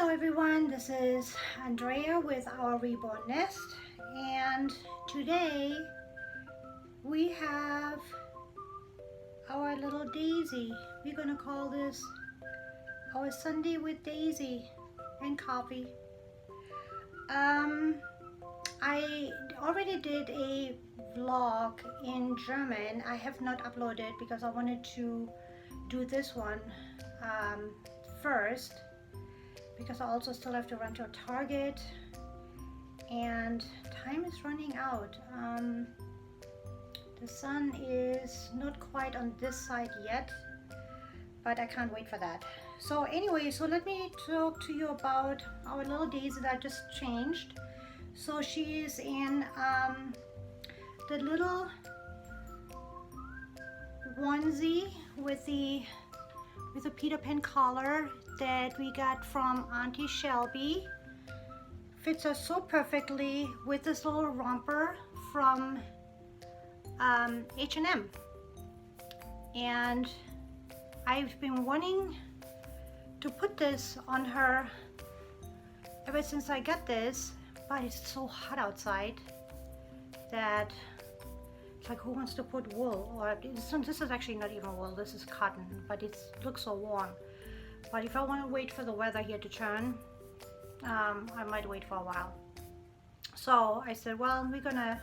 Hello everyone, this is Andrea with our Reborn Nest, and today we have our little Daisy. We're gonna call this our Sunday with Daisy and coffee. I already did a vlog in German. I have not uploaded because I wanted to do this one first, because I also still have to run to Target and time is running out. The sun is not quite on this side yet, but I can't wait for that. So anyway, so let me talk to you about our little Daisy that I just changed. So she is in the little onesie with the Peter Pan collar that we got from Auntie Shelby. Fits her so perfectly with this little romper from H&M. And I've been wanting to put this on her ever since I got this, but it's so hot outside that it's like, who wants to put wool? Or this is actually not even wool, this is cotton, but it looks so warm. But if I want to wait for the weather here to turn, I might wait for a while. So I said, well, we're gonna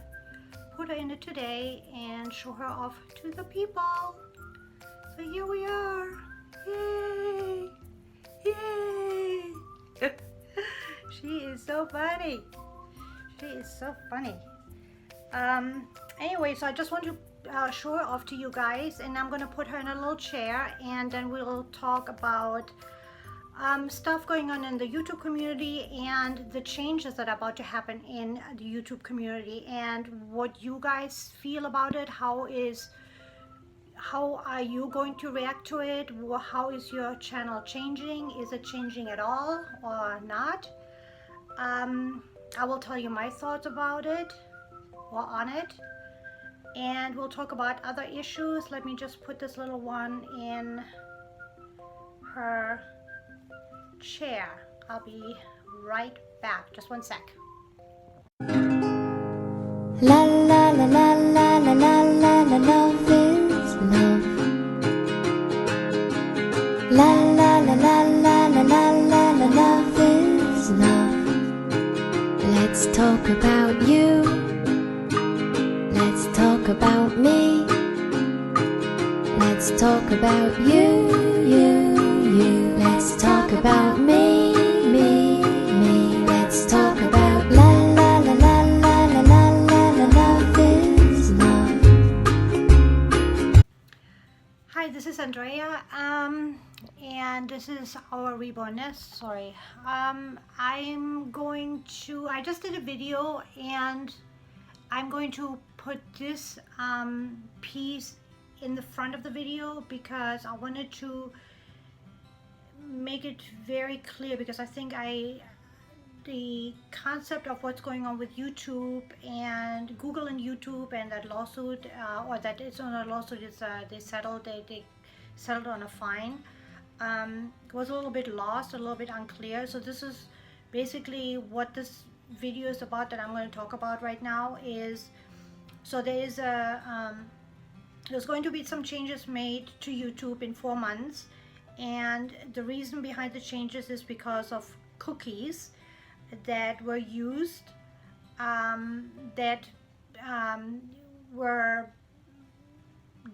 put her in it today and show her off to the people. So here we are. Yay! Yay! She is so funny. She is so funny. Anyway, so I just want to show her off to you guys, and I'm gonna put her in a little chair, and then we'll talk about stuff going on in the YouTube community and the changes that are about to happen in the YouTube community and what you guys feel about it. How are you going to react to it? How is your channel changing? Is it changing at all or not? I will tell you my thoughts about it or on it, and we'll talk about other issues. Let me just put this little one in her chair. I'll be right back. Just one sec. La la la la la la la la la, love is love. La la la la la la la la la, love is love. Let's talk about you. Let's talk about me. Let's talk about you, you, you. Let's talk about me, me, me. Let's talk about la la la la la la la la la, love is love. Hi, this is Andrea, and this is our Reborn Nest. Sorry, I just did a video, and I'm going to put this piece in the front of the video because I wanted to make it very clear, because I think the concept of what's going on with YouTube and Google and YouTube and that lawsuit, or that it's on a lawsuit, is they settled on a fine, was a little bit lost, a little bit unclear. So this is basically what this video is about, that I'm going to talk about right now. Is so there's going to be some changes made to YouTube in 4 months, and the reason behind the changes is because of cookies that were used, that were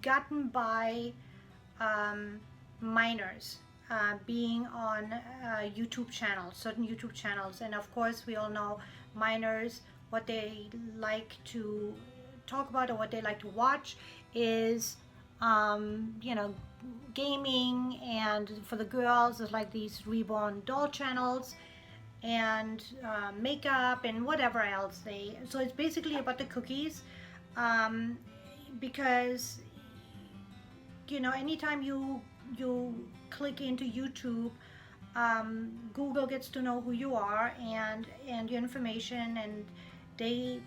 gotten by minors being on YouTube channels, certain YouTube channels. And of course, we all know minors, what they like to talk about or what they like to watch is you know, gaming, and for the girls it's like these Reborn doll channels and makeup and whatever else so it's basically about the cookies, because you know, anytime you click into YouTube, Google gets to know who you are and your information, and they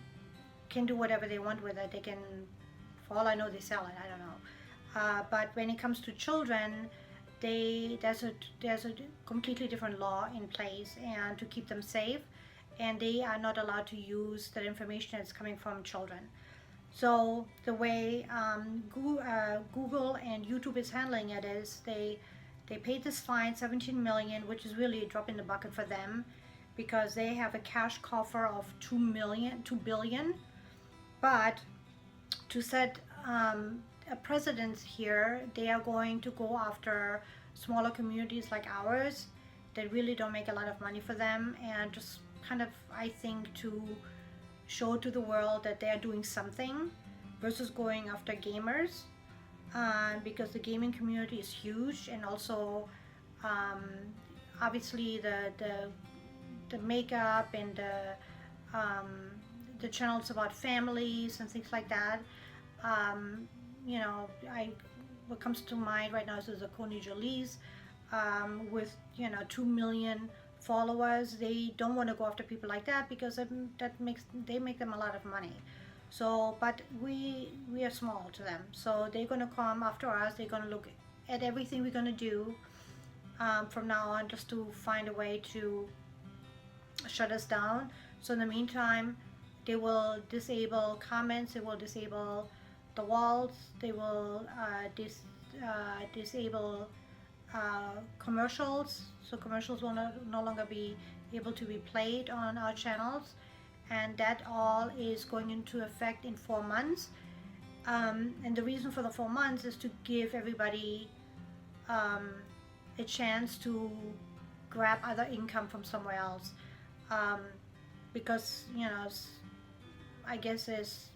can do whatever they want with it. They can, for all I know, they sell it, I don't know. But when it comes to children, there's a completely different law in place and to keep them safe, and they are not allowed to use that information that's coming from children. So the way Google and YouTube is handling it is they paid this fine, 17 million, which is really a drop in the bucket for them because they have a cash coffer of 2 billion. But to set a precedent here, they are going to go after smaller communities like ours that really don't make a lot of money for them, and just kind of, I think, to show to the world that they are doing something versus going after gamers, because the gaming community is huge, and also obviously the makeup and the channels about families and things like that. You know, what comes to mind right now is the Connie Jolie's with 2 million followers. They don't want to go after people like that because they make them a lot of money. So, but we are small to them, so they're going to come after us. They're going to look at everything we're going to do from now on, just to find a way to shut us down. So in the meantime, they will disable comments, they will disable the walls, they will disable commercials. So commercials will no longer be able to be played on our channels, and that all is going into effect in 4 months. And the reason for the 4 months is to give everybody a chance to grab other income from somewhere else, because I guess there's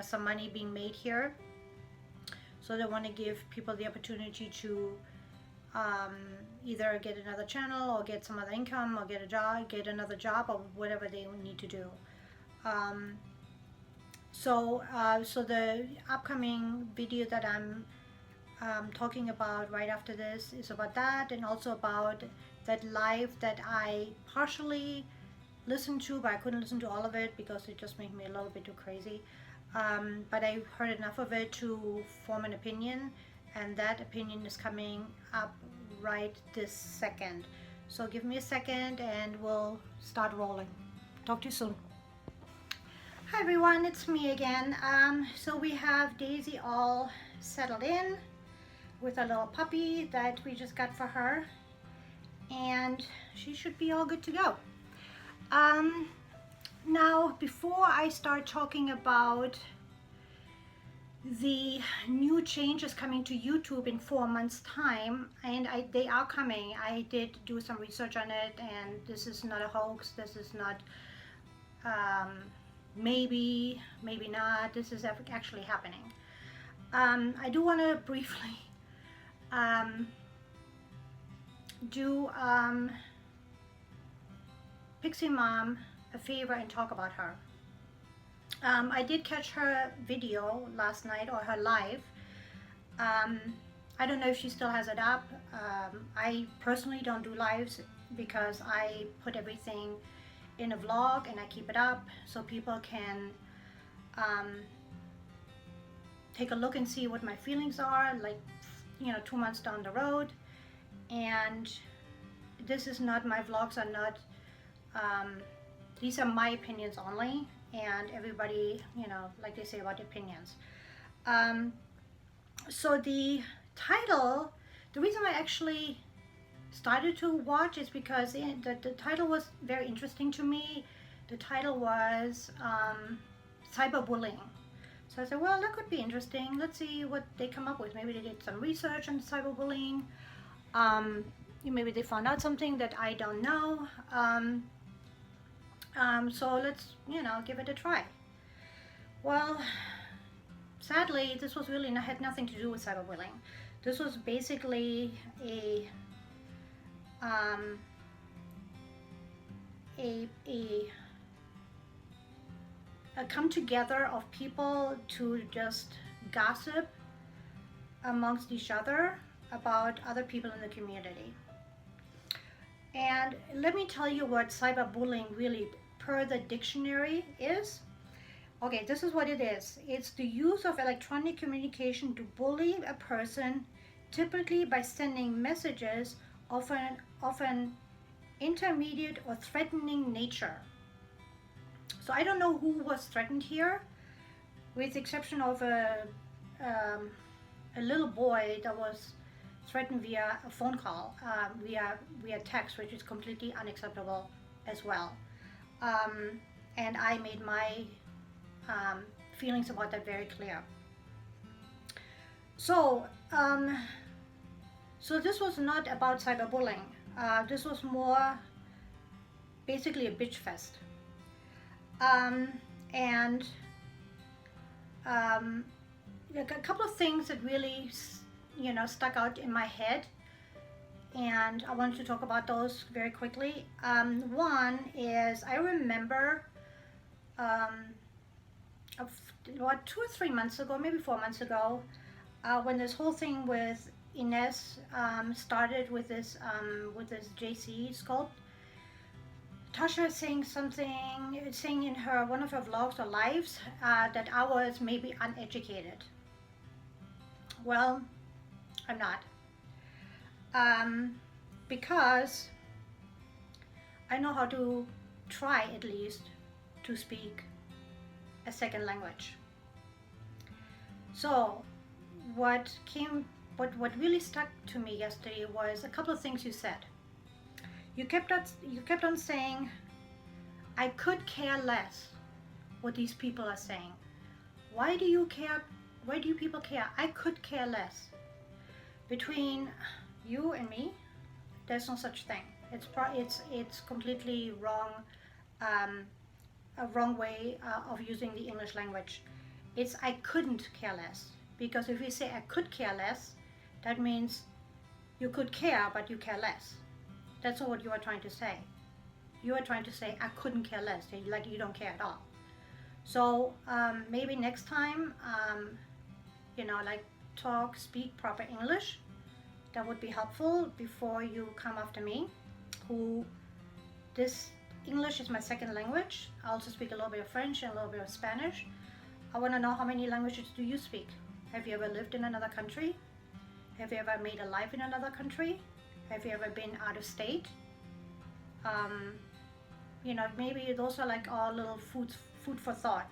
some money being made here, so they want to give people the opportunity to either get another channel or get some other income or get a job, get another job, or whatever they need to do. So the upcoming video that I'm talking about right after this is about that, and also about that live that I partially listened to, but I couldn't listen to all of it because it just made me a little bit too crazy. But I heard enough of it to form an opinion, and that opinion is coming up right this second. So give me a second and we'll start rolling. Talk to you soon. Hi everyone, it's me again. So we have Daisy all settled in with a little puppy that we just got for her, and she should be all good to go. Now, before I start talking about the new changes coming to YouTube in 4 months' time, and they are coming. I did do some research on it, and this is not a hoax. This is not maybe not. This is actually happening. I do want to briefly do Pixie Mom a favor and talk about her. I did catch her video last night, or her live. I don't know if she still has it up. I personally don't do lives because I put everything in a vlog and I keep it up so people can take a look and see what my feelings are, like 2 months down the road. And this is not, my vlogs are not, these are my opinions only, and everybody, like they say about opinions. So the title, the reason I actually started to watch is because the title was very interesting to me. The title was cyberbullying. So I said, well, that could be interesting. Let's see what they come up with. Maybe they did some research on cyberbullying. Maybe they found out something that I don't know. So let's, give it a try. Well, sadly, this was really had nothing to do with cyberbullying. This was basically a come together of people to just gossip amongst each other about other people in the community. And let me tell you what cyberbullying really, per the dictionary, is. Okay, this is what it is. It's the use of electronic communication to bully a person, typically by sending messages of an intermediate or threatening nature. So I don't know who was threatened here, with the exception of a little boy that was threatened via a phone call, via text, which is completely unacceptable as well. And I made my feelings about that very clear. So, so this was not about cyberbullying. This was more basically a bitch fest. And a couple of things that really, stuck out in my head, and I wanted to talk about those very quickly. One is I remember about 2 or 3 months ago, maybe 4 months ago, when this whole thing with Ines started with this JC sculpt. Tasha saying in one of her vlogs or lives that I was maybe uneducated. Well, I'm not. Because I know how to try at least to speak a second language. So what really stuck to me yesterday was a couple of things you said. You kept on saying, I could care less what these people are saying. Why do you care? Why do you people care? I could care less. Between you and me, there's no such thing. It's completely wrong, a wrong way of using the English language. It's I couldn't care less, because if you say I could care less, that means you could care but you care less. That's not what you are trying to say. You are trying to say I couldn't care less, like you don't care at all. So maybe next time, like speak proper English. That would be helpful before you come after me. This English is my second language. I also speak a little bit of French and a little bit of Spanish. I want to know, how many languages do you speak? Have you ever lived in another country? Have you ever made a life in another country? Have you ever been out of state? Maybe those are like all little food for thought.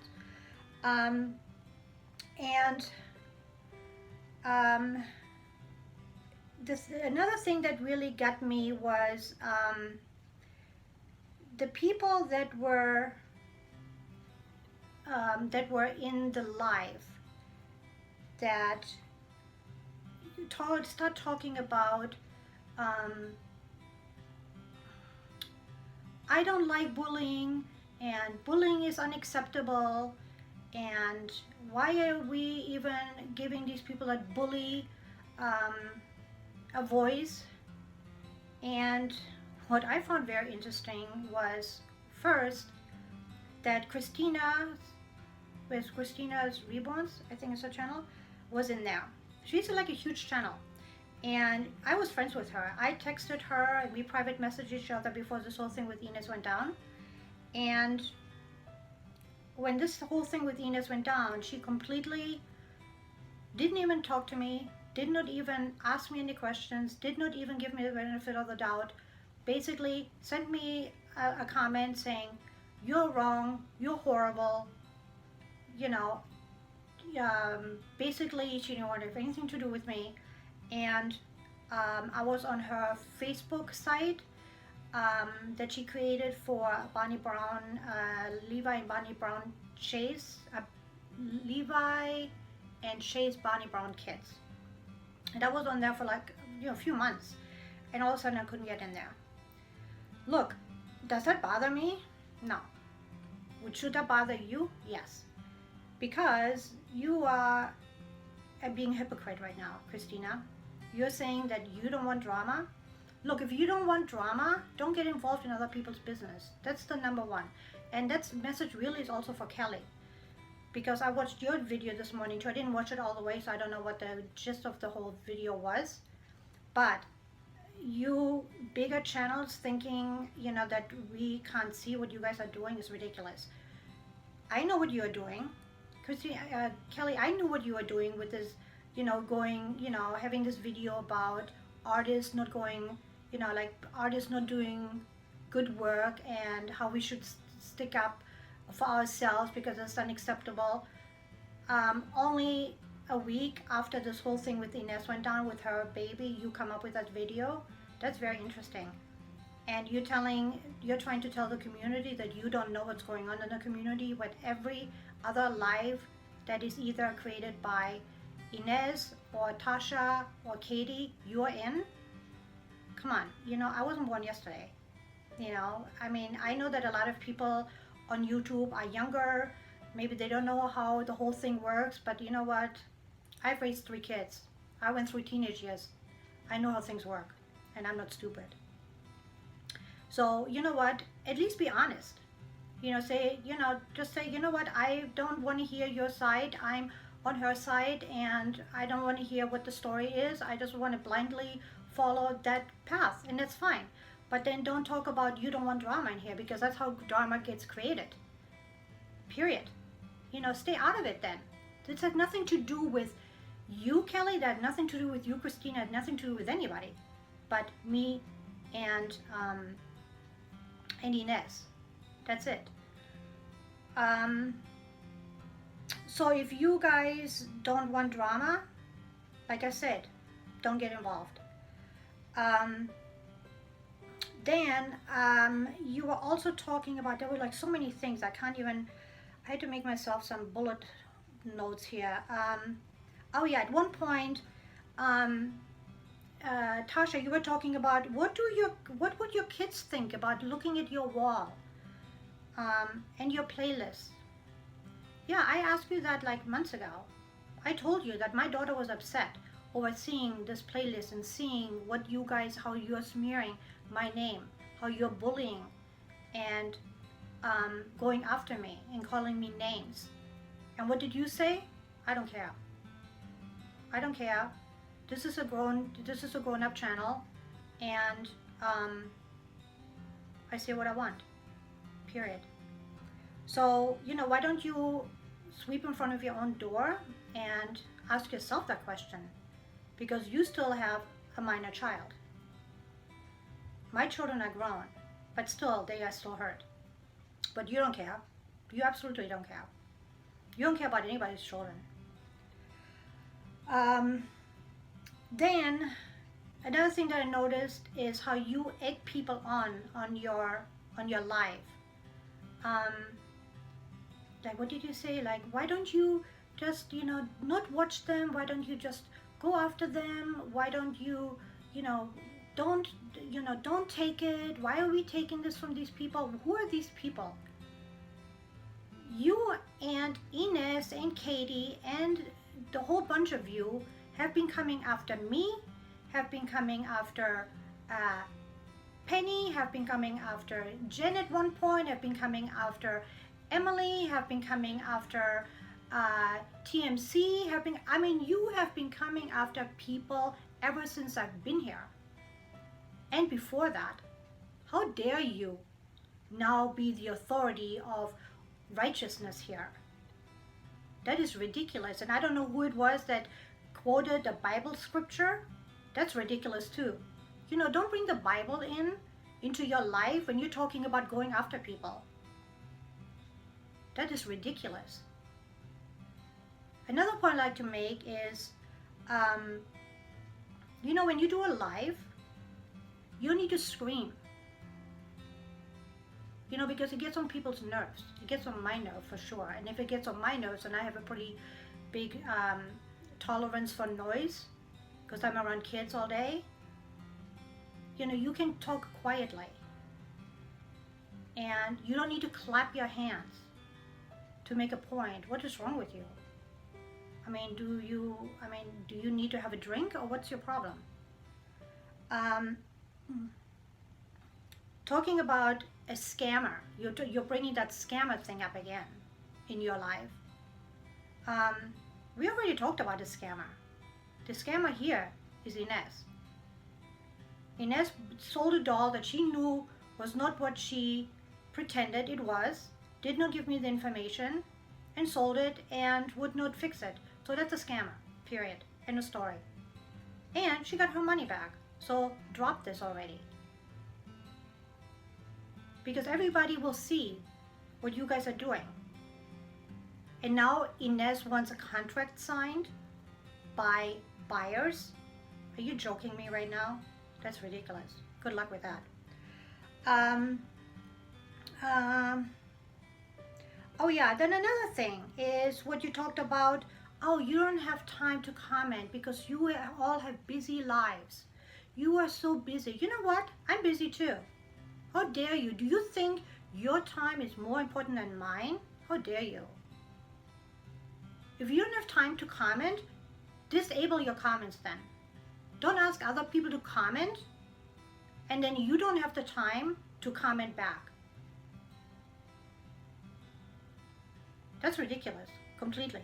Another thing that really got me was the people that were in the live that start talking about I don't like bullying, and bullying is unacceptable, and why are we even giving these people that bully a voice? And what I found very interesting was, first, that Christina's Reborn, I think is her channel, was in there. She's like a huge channel, and I was friends with her. I texted her and we private messaged each other before this whole thing with Ines went down. And when this whole thing with Ines went down, she completely didn't even talk to me, did not even ask me any questions, did not even give me the benefit of the doubt. Basically sent me a comment saying, you're wrong, you're horrible, basically she didn't want to have anything to do with me. And I was on her Facebook site that she created for Bonnie Brown, Levi and Bonnie Brown Shay's, Levi and Shay's Bonnie Brown Kids. And I was on there for like a few months, and all of a sudden I couldn't get in there. Look, does that bother me? No. Should that bother you? Yes. Because you are being a hypocrite right now, Christina. You're saying that you don't want drama. Look, if you don't want drama, don't get involved in other people's business. That's the number one. And that message really is also for Kelly. Because I watched your video this morning too. I didn't watch it all the way, so I don't know what the gist of the whole video was. But you bigger channels thinking, that we can't see what you guys are doing is ridiculous. I know what you are doing. Kelly, I knew what you were doing with this going, having this video about artists not going, like artists not doing good work and how we should stick up for ourselves because it's unacceptable. Only a week after this whole thing with Ines went down with her baby, you come up with that video. That's very interesting. And you're trying to tell the community that you don't know what's going on in the community, but every other live that is either created by Ines or Tasha or Katie, you're in. Come on, I wasn't born yesterday. I know that a lot of people on YouTube are younger. Maybe they don't know how the whole thing works, but you know what? I've raised 3 kids. I went through teenage years. I know how things work, and I'm not stupid. So, you know what? At least be honest. Just say, you know what? I don't want to hear your side. I'm on her side, and I don't want to hear what the story is. I just want to blindly follow that path, and that's fine. But then don't talk about you don't want drama in here, because that's how drama gets created. Period. Stay out of it then. This has nothing to do with you, Kelly. That had nothing to do with you, Christina. Had nothing to do with anybody but me and Ines. That's it. So if you guys don't want drama, like I said, don't get involved. Then you were also talking about, there were like so many things, I had to make myself some bullet notes here. Oh yeah, at one point, Tasha, you were talking about what would your kids think about looking at your wall and your playlist? Yeah, I asked you that like months ago. I told you that my daughter was upset over seeing this playlist and seeing what you guys, how you're smearing my name, how you're bullying and going after me and calling me names. And what did you say? I don't care. I don't care. This is a grown-up channel, and I say what I want. Period. So, why don't you sweep in front of your own door and ask yourself that question? Because you still have a minor child. My children are grown, but still, they are still hurt. But you don't care. You absolutely don't care. You don't care about anybody's children. Then, another thing that I noticed is how you egg people on your live. Like, what did you say? Like, why don't you just, not watch them? Why don't you just go after them? Why don't you, don't take it? Why are we taking this from these people? Who are these people? You and Ines and Katie and the whole bunch of you have been coming after me, have been coming after Penny, have been coming after Jen at one point, have been coming after Emily, have been coming after TMC, you have been coming after people ever since I've been here. And before that, how dare you now be the authority of righteousness here? That is ridiculous. And I don't know who it was that quoted the Bible scripture. That's ridiculous too. Don't bring the Bible into your life when you're talking about going after people. That is ridiculous. Another point I'd like to make is, when you do a live, you need to scream. Because it gets on people's nerves. It gets on my nerve for sure. And if it gets on my nerves, and I have a pretty big tolerance for noise, because I'm around kids all day, you can talk quietly. And you don't need to clap your hands to make a point. What is wrong with you? Do you need to have a drink, or what's your problem? Talking about a scammer, you're bringing that scammer thing up again in your life. We already talked about the scammer. The scammer here is Ines. Ines sold a doll that she knew was not what she pretended it was, did not give me the information, and sold it and would not fix it. So that's a scammer, period. End of story. And she got her money back. So drop this already. Because everybody will see what you guys are doing. And now Inez wants a contract signed by buyers. Are you joking me right now? That's ridiculous. Good luck with that. Oh yeah, then another thing is what you talked about. Oh, you don't have time to comment because you all have busy lives. You are so busy. You know what? I'm busy too. How dare you? Do you think your time is more important than mine? How dare you? If you don't have time to comment, disable your comments then. Don't ask other people to comment, and then you don't have the time to comment back. That's ridiculous, completely.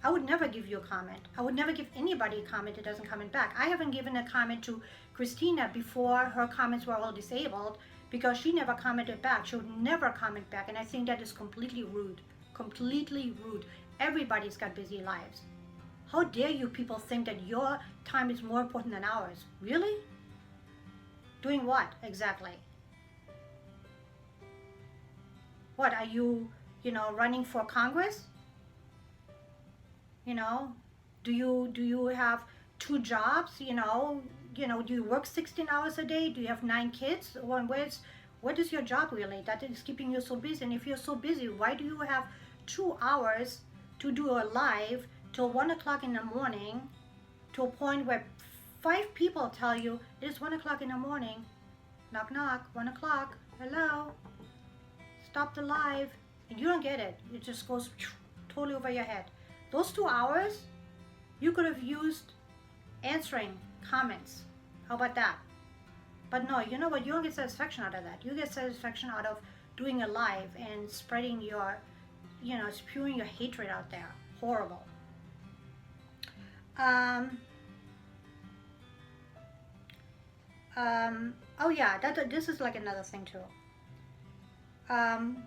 I would never give you a comment. I would never give anybody a comment that doesn't comment back. I haven't given a comment to Christina before her comments were all disabled because she never commented back. She would never comment back, and I think that is completely rude. Completely rude. Everybody's got busy lives. How dare you people think that your time is more important than ours? Really? Doing what exactly? What are you, running for Congress? Do you have 2 jobs? Do you work 16 hours a day? Do you have 9 kids? What is your job really that is keeping you so busy? And if you're so busy, why do you have 2 hours to do a live till 1 o'clock in the morning, to a point where 5 people tell you it's 1 o'clock in the morning? Knock knock, 1 o'clock. Hello. Stop the live, and you don't get it. It just goes totally over your head. Those 2 hours you could have used answering comments. How about that? But no, you know what? You don't get satisfaction out of that. You get satisfaction out of doing a live and spreading your, spewing your hatred out there. Horrible. Oh yeah, this is like another thing too.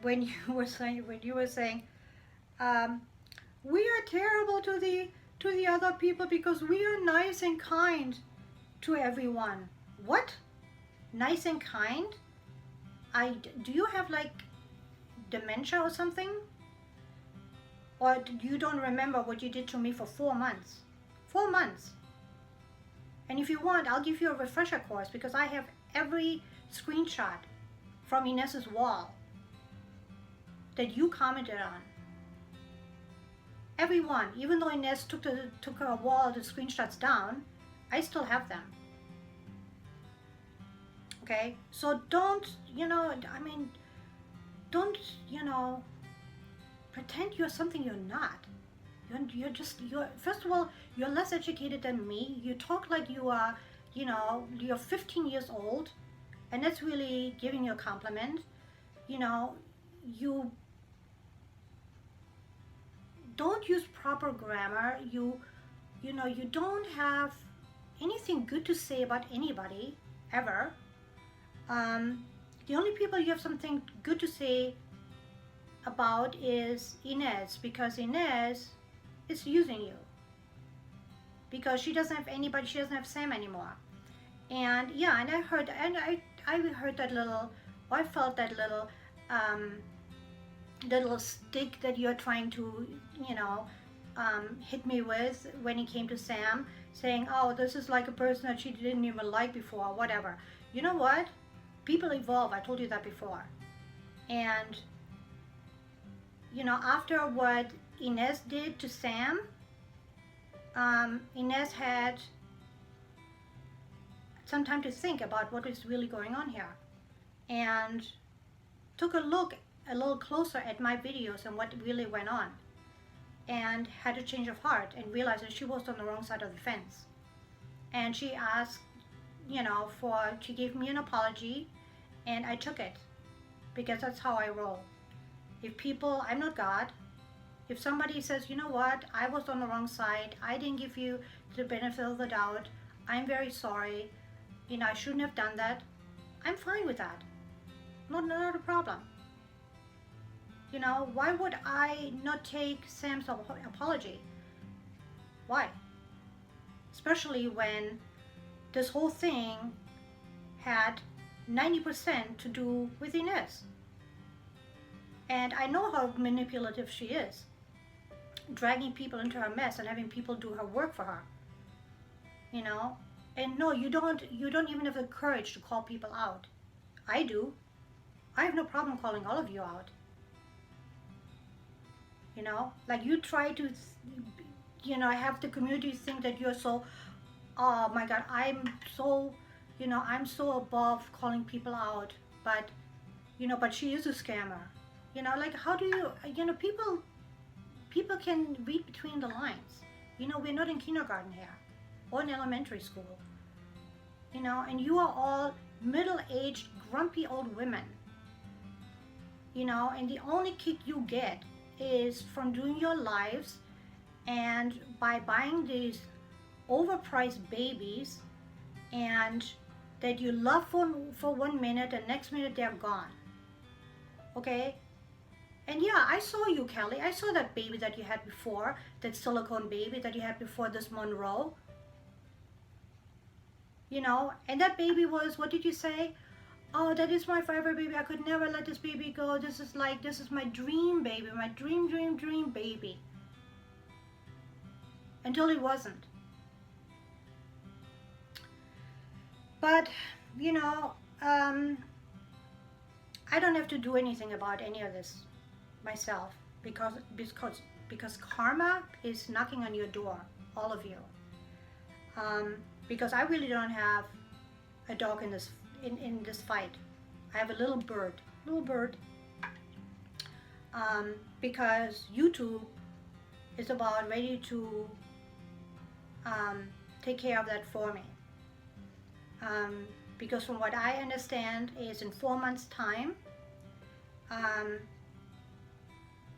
When you were saying, we are terrible to the other people because we are nice and kind to everyone. What? Nice and kind? Do you have like dementia or something? Or you don't remember what you did to me for 4 months? 4 months. And if you want, I'll give you a refresher course because I have every screenshot from Inez's wall that you commented on. Everyone, even though Inez took her wall, the screenshots down, I still have them. Okay, so don't, don't, pretend you're something you're not. First of all, you're less educated than me. You talk like you are, you're 15 years old, and that's really giving you a compliment. You don't use proper grammar. You don't have anything good to say about anybody, ever. The only people you have something good to say about is Inez, because Inez is using you. Because she doesn't have anybody, she doesn't have Sam anymore. And yeah, and I heard that little, I felt that little stick that you're trying to, hit me with when it came to Sam, saying, oh, this is like a person that she didn't even like before, whatever. You know what? People evolve, I told you that before. And, after what Inez did to Sam, Inez had some time to think about what is really going on here, and took a look a little closer at my videos and what really went on, and had a change of heart and realized that she was on the wrong side of the fence. And she asked, she gave me an apology, and I took it, because that's how I roll. I'm not God. If somebody says, you know what, I was on the wrong side, I didn't give you the benefit of the doubt, I'm very sorry, I shouldn't have done that, I'm fine with that. Not a problem. Why would I not take Sam's apology? Why? Especially when this whole thing had 90% to do with Inez. And I know how manipulative she is, dragging people into her mess and having people do her work for her. You know? And no, you don't even have the courage to call people out. I do. I have no problem calling all of you out. You know, like you try to, you know, have the community think that you're so, oh my God, I'm so, you know, I'm so above calling people out. But, you know, but she is a scammer. You know, like how do you, you know, people can read between the lines. You know, we're not in kindergarten here or in elementary school. You know, and you are all middle-aged, grumpy old women. You know, and the only kick you get is from doing your lives and by buying these overpriced babies and that you love for 1 minute and next minute they're gone. Okay? And yeah, I saw you, Kelly. I saw that baby that you had before, that silicone baby that you had before this Monroe. You know, and that baby was, what did you say? Oh, that is my forever baby. I could never let this baby go. This is my dream baby, my dream baby. Until it wasn't. But, you know, I don't have to do anything about any of this myself because karma is knocking on your door, all of you. Because I really don't have a dog in this fight. I have a little bird, because YouTube is about ready to take care of that for me. Because from what I understand is in 4 months' time,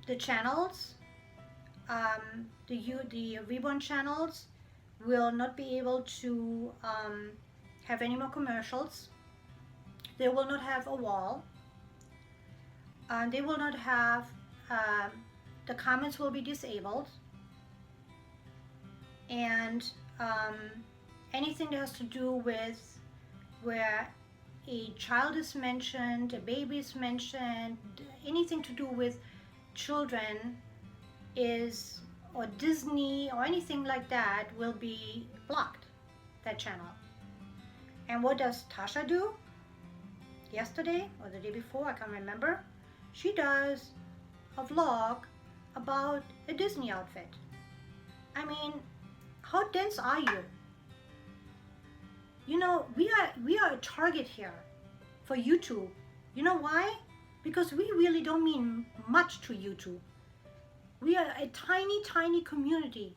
the channels, the Reborn channels will not be able to have any more commercials. They will not have a wall. They will not have, the comments will be disabled. And anything that has to do with where a child is mentioned, a baby is mentioned, anything to do with children is, or Disney or anything like that will be blocked, that channel. And what does Tasha do? Yesterday or the day before, I can't remember. She does a vlog about a Disney outfit. I mean, how dense are you? You know, we are a target here for YouTube. You know why? Because we really don't mean much to YouTube. We are a tiny community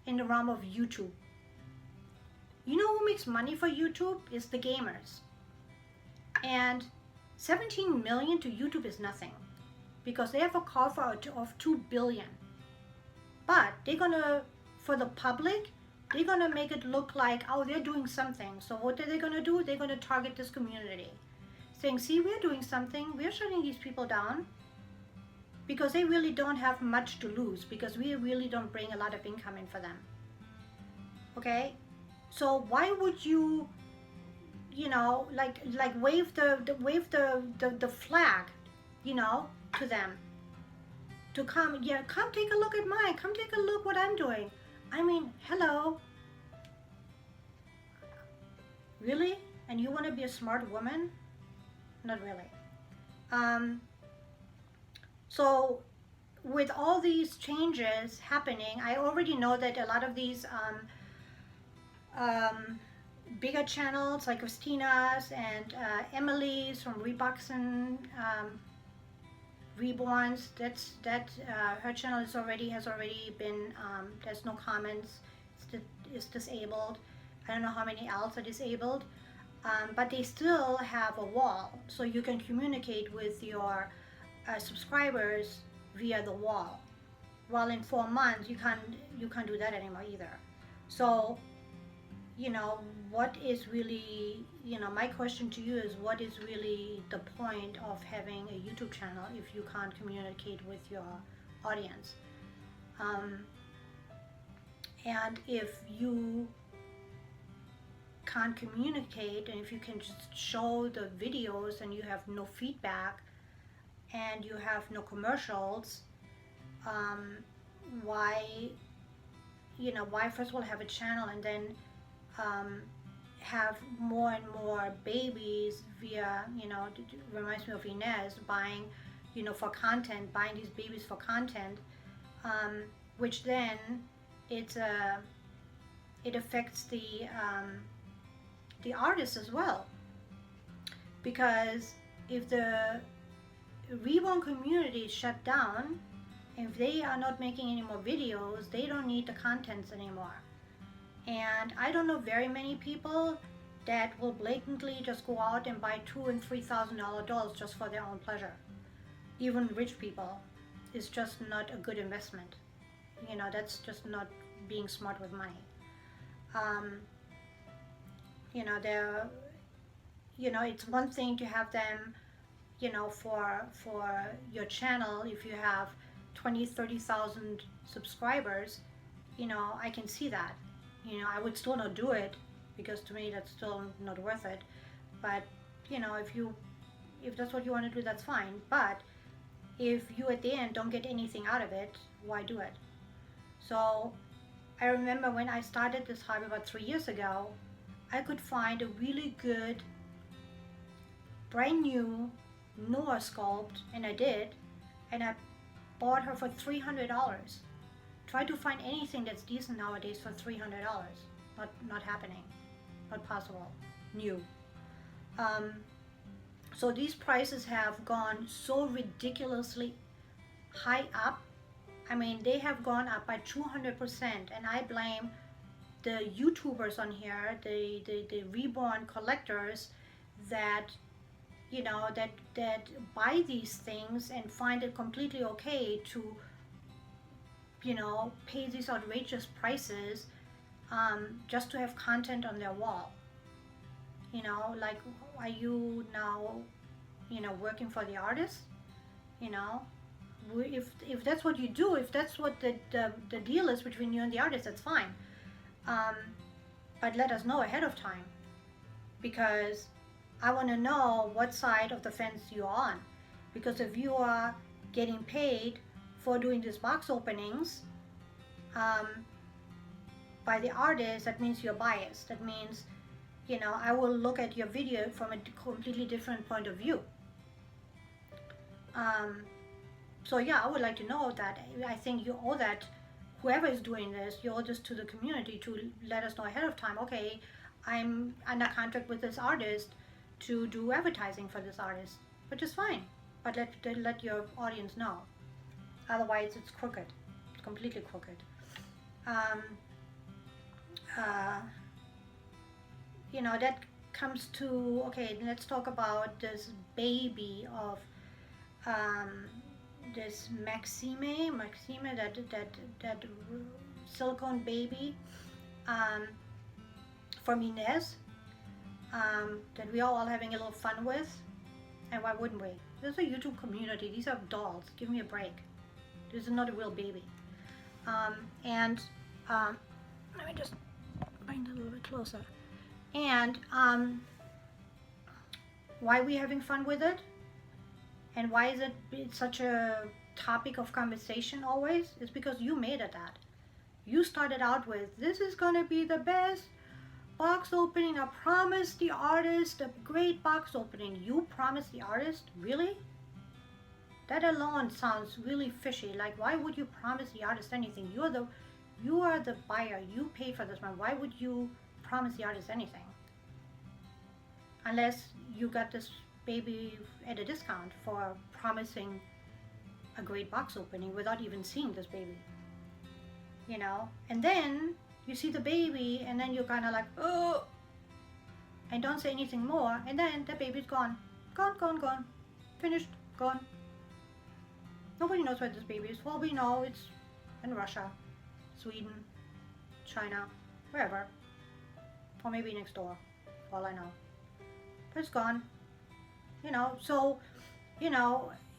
in the realm of YouTube. You know who makes money for YouTube? It's the gamers. And 17 million to YouTube is nothing because they have a call for of 2 billion. But they're gonna, for the public, they're gonna make it look like, oh, they're doing something. So what are they gonna do? They're gonna target this community, saying, see, we're doing something. We're shutting these people down because they really don't have much to lose because we really don't bring a lot of income in for them. Okay? So why would you, you know, like wave the flag, you know, to them to come, yeah, come take a look at mine, come take a look what I'm doing. I mean, hello. Really? And you want to be a smart woman? Not really. So with all these changes happening, I already know that a lot of these bigger channels like Christina's and Emily's from Reborn, Reborn's, her channel has already been, there's no comments, it's disabled. I don't know how many else are disabled, but they still have a wall, so you can communicate with your subscribers via the wall. Well, in 4 months you can't do that anymore either. So, you know, what is really, you know, my question to you is, what is really the point of having a YouTube channel if you can't communicate with your audience? And if you can't communicate, and if you can just show the videos and you have no feedback and you have no commercials, why, why first of all have a channel and then have more and more babies via, reminds me of Inez buying, for content, buying these babies for content, which then it affects the artist as well, because if the Reborn community is shut down, if they are not making any more videos, they don't need the contents anymore. And I don't know very many people that will blatantly just go out and buy $2,000 and $3,000 dolls just for their own pleasure. Even rich people. It's just not a good investment. That's just not being smart with money. It's one thing to have them, for your channel. If you have 20,000-30,000 subscribers, I can see that. I would still not do it, because to me that's still not worth it. But if that's what you want to do, that's fine. But if you at the end don't get anything out of it, why do it? So I remember when I started this hobby about 3 years ago, I could find a really good brand new Noah sculpt, and I did, and I bought her for $300. Try to find anything that's decent nowadays for $300. Not happening, not possible, new. So these prices have gone so ridiculously high up. I mean, they have gone up by 200%, and I blame the YouTubers on here, the Reborn collectors that that buy these things and find it completely okay to pay these outrageous prices just to have content on their wall. Like, are you now working for the artist? If that's what you do, if that's what the deal is between you and the artist, that's fine. But let us know ahead of time, because I want to know what side of the fence you're on. Because if you are getting paid for doing these box openings by the artist, that means you're biased. That means, I will look at your video from a completely different point of view. So yeah, I would like to know that. I think you owe that, whoever is doing this, you owe this to the community to let us know ahead of time. Okay, I'm under contract with this artist to do advertising for this artist, which is fine. But let your audience know. Otherwise, it's crooked. It's completely crooked. That comes to, okay, let's talk about this baby of this Maxime, that silicone baby from Inez, that we are all having a little fun with. And why wouldn't we? This is a YouTube community. These are dolls. Give me a break. This is not a real baby. Let me just bring it a little bit closer. And why are we having fun with it? And why is it such a topic of conversation always? It's because you made it that. You started out with, this is going to be the best box opening. I promised the artist a great box opening. You promised the artist? Really? That alone sounds really fishy. Like, why would you promise the artist anything? You are the buyer. You paid for this one. Why would you promise the artist anything? Unless you got this baby at a discount for promising a great box opening without even seeing this baby. And then you see the baby, and then you're kind of like, oh, and don't say anything more, and then the baby's gone. Gone. Finished. Gone. Nobody knows where this baby is. Well, we know it's in Russia, Sweden, China, wherever. Or maybe next door, for all I know. But it's gone. So,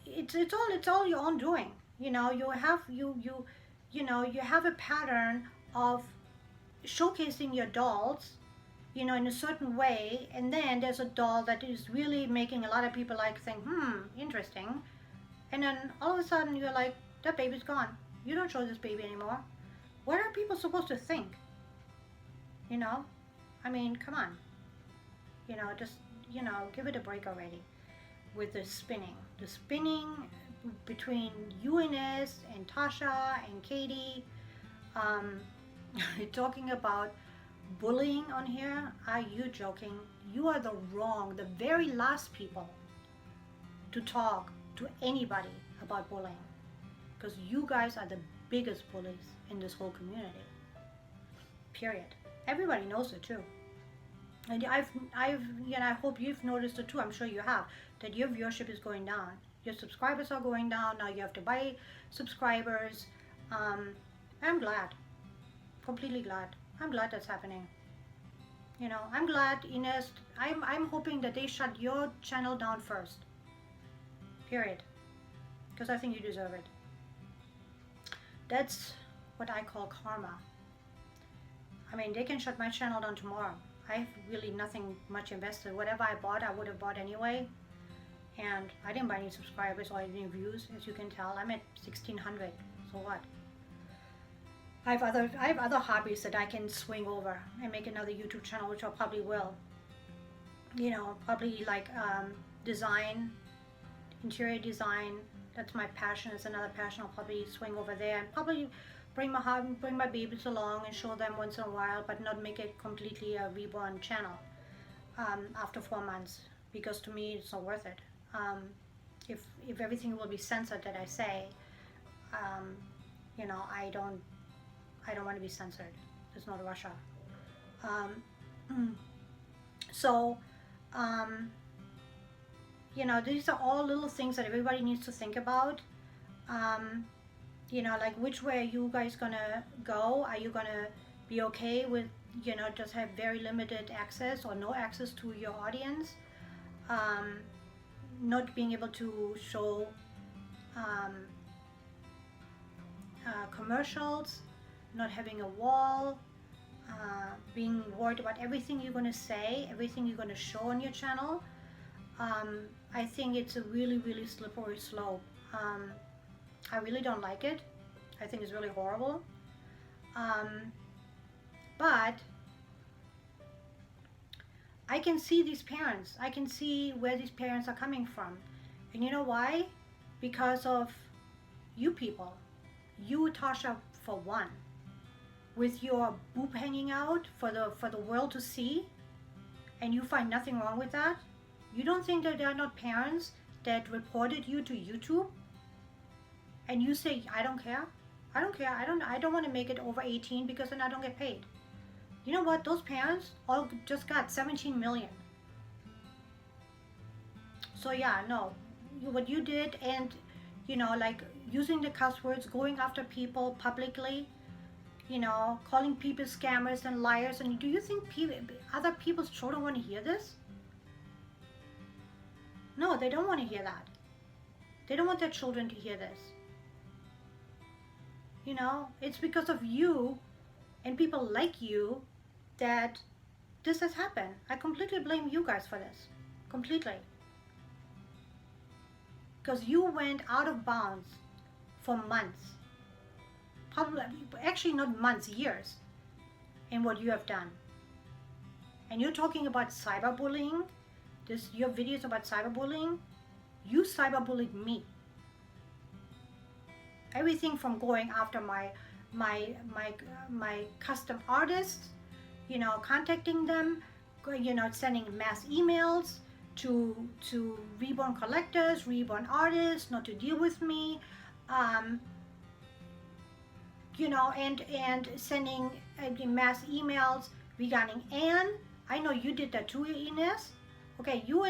it's all your own doing. You have a pattern of showcasing your dolls, in a certain way, and then there's a doll that is really making a lot of people like think, interesting, and then all of a sudden you're like, that baby's gone. You don't show this baby anymore. What are people supposed to think? I mean, come on. Just, give it a break already with the spinning. The spinning between you and Ines and Tasha and Katie, talking about bullying on here. Are you joking? You are the very last people to talk to anybody about bullying, because you guys are the biggest bullies in this whole community. Period. Everybody knows it too. And I hope you've noticed it too. I'm sure you have, that your viewership is going down. Your subscribers are going down. Now you have to buy subscribers. I'm glad. Completely glad. I'm glad that's happening. I'm glad, Ines. I'm hoping that they shut your channel down first. Period. Because I think you deserve it. That's what I call karma. I mean, they can shut my channel down tomorrow. I have really nothing much invested. Whatever I bought, I would have bought anyway. And I didn't buy any subscribers or any views, as you can tell. I'm at 1,600. So what? I have other hobbies that I can swing over and make another YouTube channel, which I probably will. Probably like design, interior design. That's my passion. It's another passion. I'll probably swing over there and probably bring my babies along and show them once in a while, but not make it completely a Reborn channel after 4 months, because to me it's not worth it. If everything will be censored that I say, I don't want to be censored. It's not Russia. These are all little things that everybody needs to think about. Like, which way are you guys gonna go? Are you gonna be okay with, just have very limited access or no access to your audience? Not being able to show commercials, not having a wall, being worried about everything you're going to say, everything you're going to show on your channel. I think it's a really, really slippery slope. I really don't like it. I think it's really horrible. But I can see these parents. I can see where these parents are coming from. And you know why? Because of you people. You, Tasha, for one. With your boob hanging out for the world to see, and you find nothing wrong with that. You don't think that there are not parents that reported you to YouTube, and you say, I don't care. I don't care. I don't want to make it over 18 because then I don't get paid. You know what? Those parents all just got 17 million. So yeah, no, what you did, and like using the cuss words, going after people publicly, calling people scammers and liars. And do you think other people's children want to hear this? No, they don't want to hear that. They don't want their children to hear this. It's because of you and people like you that this has happened. I completely blame you guys for this. Completely. Because you went out of bounds for months. Probably, actually not months, years, in what you have done. And you're talking about cyberbullying. Your videos about cyberbullying. You cyberbullied me. Everything from going after my custom artists, contacting them, sending mass emails to Reborn collectors, Reborn artists, not to deal with me, and sending mass emails regarding Anne. I know you did that too, Ines. Okay, you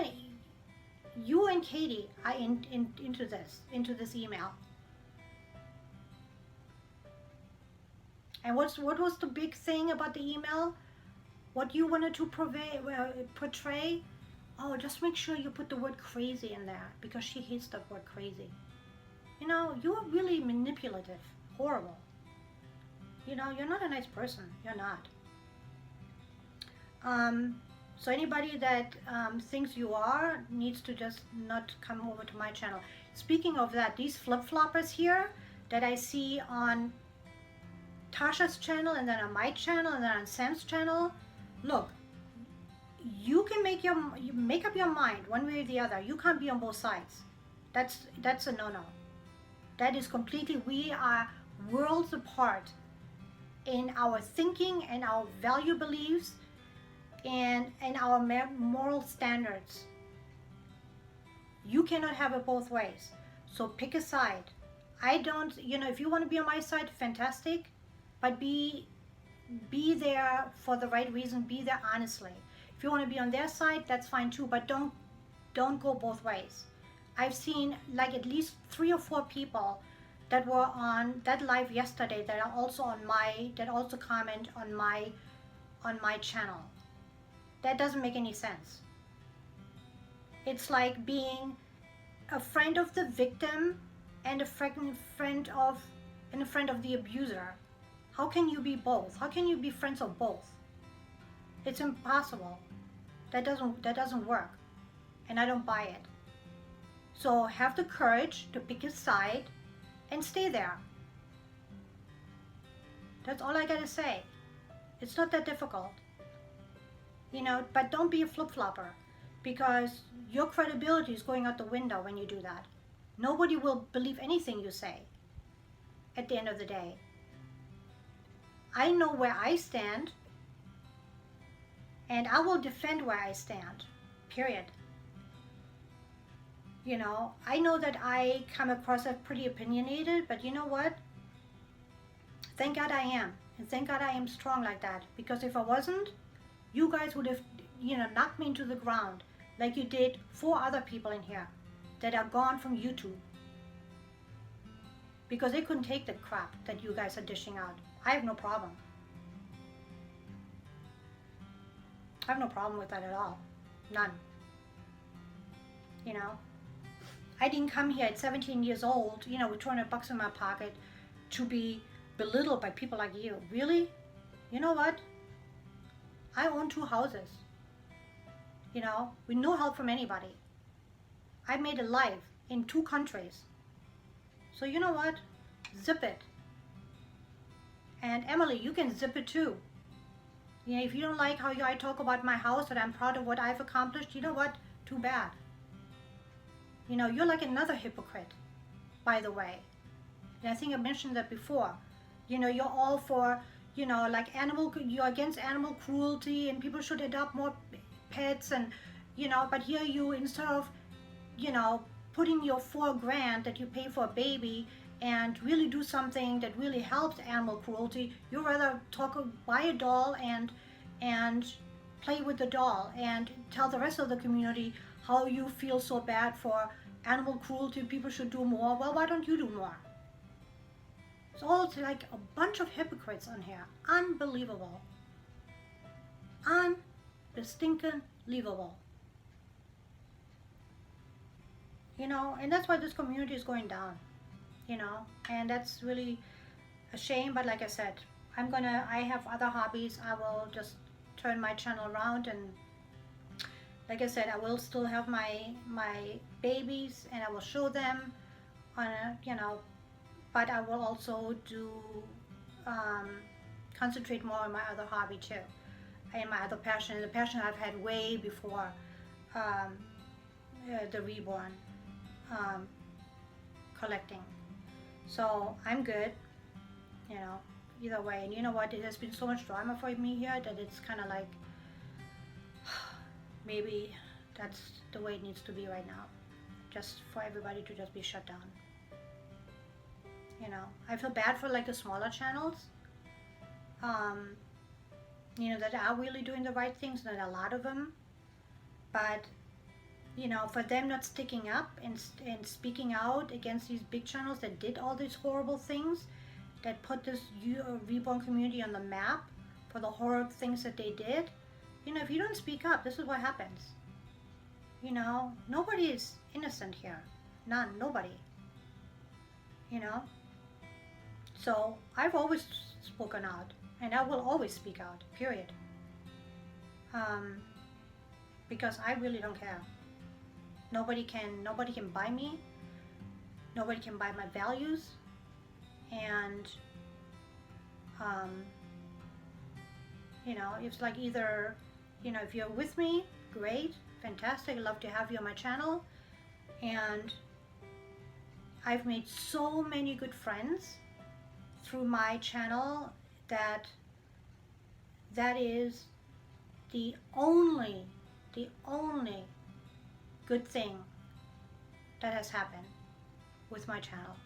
and Katie are into this email. And what was the big thing about the email? What you wanted to portray? Oh, just make sure you put the word crazy in there, because she hates that word crazy. You're really manipulative. Horrible. You know, you're not a nice person. You're not. So anybody that thinks you are needs to just not come over to my channel. Speaking of that, these flip-floppers here that I see on Tasha's channel and then on my channel and then on Sam's channel, look, you can you make up your mind one way or the other. You can't be on both sides. That's a no-no. That is completely, we are worlds apart in our thinking and our value beliefs and our moral standards. You cannot have it both ways. So pick a side. I don't, you know, if you want to be on my side, fantastic, but be there for the right reason. Be there honestly. If you want to be on their side, that's fine too, but don't go both ways. I've seen like at least 3 or 4 people that were on that live yesterday that are also on that also comment on my channel. That doesn't make any sense. It's like being a friend of the victim and a friend of the abuser. How can you be both? How can you be friends of both? It's impossible. That doesn't work. And I don't buy it. So have the courage to pick a side and stay there. That's all I gotta say. It's not that difficult. You know, but don't be a flip-flopper, because your credibility is going out the window when you do that. Nobody will believe anything you say at the end of the day. I know where I stand, and I will defend where I stand, period. You know, I know that I come across as pretty opinionated, but you know what? Thank God I am, and thank God I am strong like that, because if I wasn't, you guys would have, you know, knocked me into the ground like you did 4 other people in here that are gone from YouTube because they couldn't take the crap that you guys are dishing out. I have no problem. I have no problem with that at all. None. You know, I didn't come here at 17 years old, you know, with 200 bucks in my pocket to be belittled by people like you. Really? You know what? I own 2 houses, you know, with no help from anybody. I made a life in 2 countries. So you know what? Zip it. And Emily, you can zip it too. You know, if you don't like how I talk about my house, that I'm proud of what I've accomplished, you know what? Too bad. You know, you're like another hypocrite, by the way. And I think I mentioned that before. You know, you're all for, you know, like you're against animal cruelty and people should adopt more pets and, you know, but here you, instead of, you know, putting your $4,000 that you pay for a baby and really do something that really helps animal cruelty, you rather buy a doll and play with the doll and tell the rest of the community how you feel so bad for animal cruelty, people should do more. Well, why don't you do more? It's all like a bunch of hypocrites on here. Unbelievable. Unbelievable. You know, and that's why this community is going down. You know, and that's really a shame, but like I said, I have other hobbies. I will just turn my channel around, and like I said, I will still have my babies and I will show them on a, you know, but I will also concentrate more on my other hobby too, and my other passion, the passion I've had way before the Reborn collecting. So I'm good, you know, either way. And you know what, it has been so much drama for me here that it's kind of like, maybe that's the way it needs to be right now, just for everybody to just be shut down. You know, I feel bad for like the smaller channels, you know, that are really doing the right things, and a lot of them, but you know, for them not sticking up and speaking out against these big channels that did all these horrible things, that put this Reborn community on the map for the horrible things that they did. You know, if you don't speak up, this is what happens. You know, nobody is innocent here. None, nobody. You know? So I've always spoken out, and I will always speak out, period. Because I really don't care. Nobody can buy me. Nobody can buy my values. And you know, it's like either, you know, if you're with me, great, fantastic, love to have you on my channel. And I've made so many good friends through my channel that is the only good thing that has happened with my channel.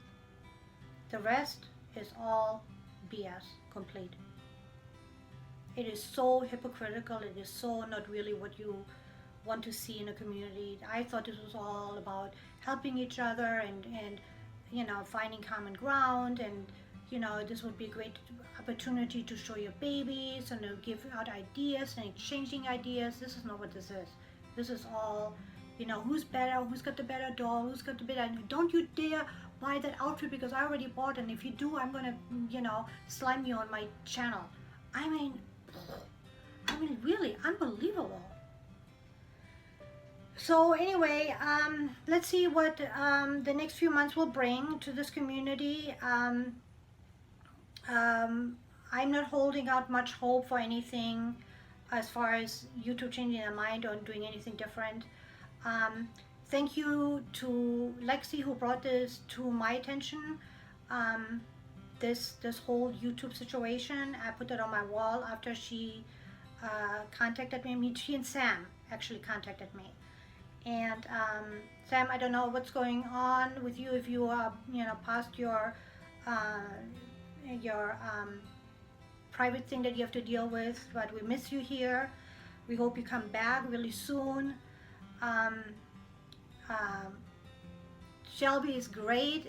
The rest is all BS, complete. It is so hypocritical. It is so not really what you want to see in a community. I thought this was all about helping each other and you know, finding common ground, and you know, this would be a great opportunity to show your babies and to give out ideas and exchanging ideas. This is not what this is. This is all, you know, who's better, who's got the better doll, who's got the better, don't you dare buy that outfit because I already bought it, and if you do, I'm gonna, you know, slime you on my channel. I mean, really unbelievable. So anyway, let's see what the next few months will bring to this community. I'm not holding out much hope for anything as far as YouTube changing their mind or doing anything different. Thank you to Lexi who brought this to my attention. This whole YouTube situation. I put it on my wall after she contacted me. I mean, she and Sam actually contacted me. And Sam, I don't know what's going on with you, if you are, you know, past your private thing that you have to deal with, but we miss you here. We hope you come back really soon. Shelby is great.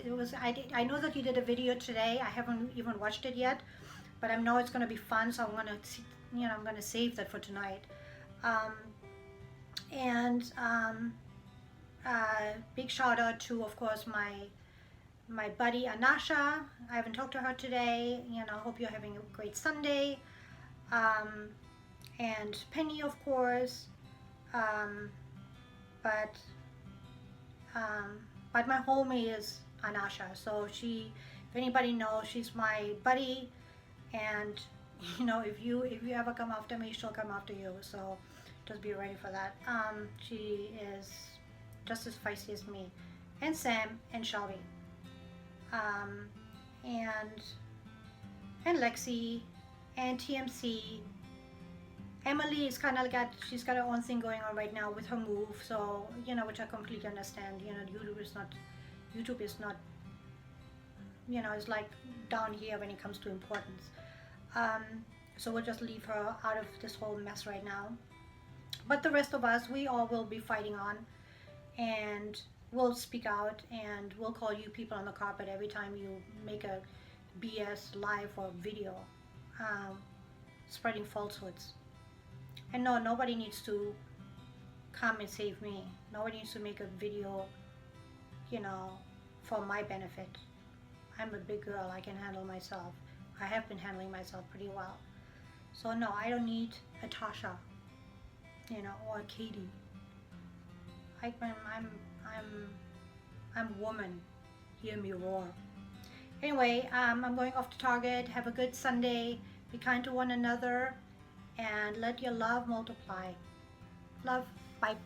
I know that you did a video today. I haven't even watched it yet, but I know it's going to be fun, so I'm going to save that for tonight. Big shout out to, of course, my buddy Anasha. I haven't talked to her today. You know, hope you're having a great Sunday. And Penny, of course. But my homie is Anasha. So if anybody knows, she's my buddy. And you know, if you ever come after me, she'll come after you. So just be ready for that. She is just as feisty as me, and Sam and Shelby, and Lexi, and TMC. Emily is kind of like she's got her own thing going on right now with her move, so you know, which I completely understand. You know, YouTube is not, you know, it's like down here when it comes to importance. So we'll just leave her out of this whole mess right now. But the rest of us, we all will be fighting on, and we'll speak out, and we'll call you people on the carpet every time you make a BS live or video spreading falsehoods. And no, nobody needs to come and save me. Nobody needs to make a video, you know, for my benefit. I'm a big girl. I can handle myself. I have been handling myself pretty well. So no, I don't need a Tasha, you know, or a Katie. I'm woman. Hear me roar. Anyway, I'm going off to Target. Have a good Sunday. Be kind to one another, and let your love multiply. Love. Bye.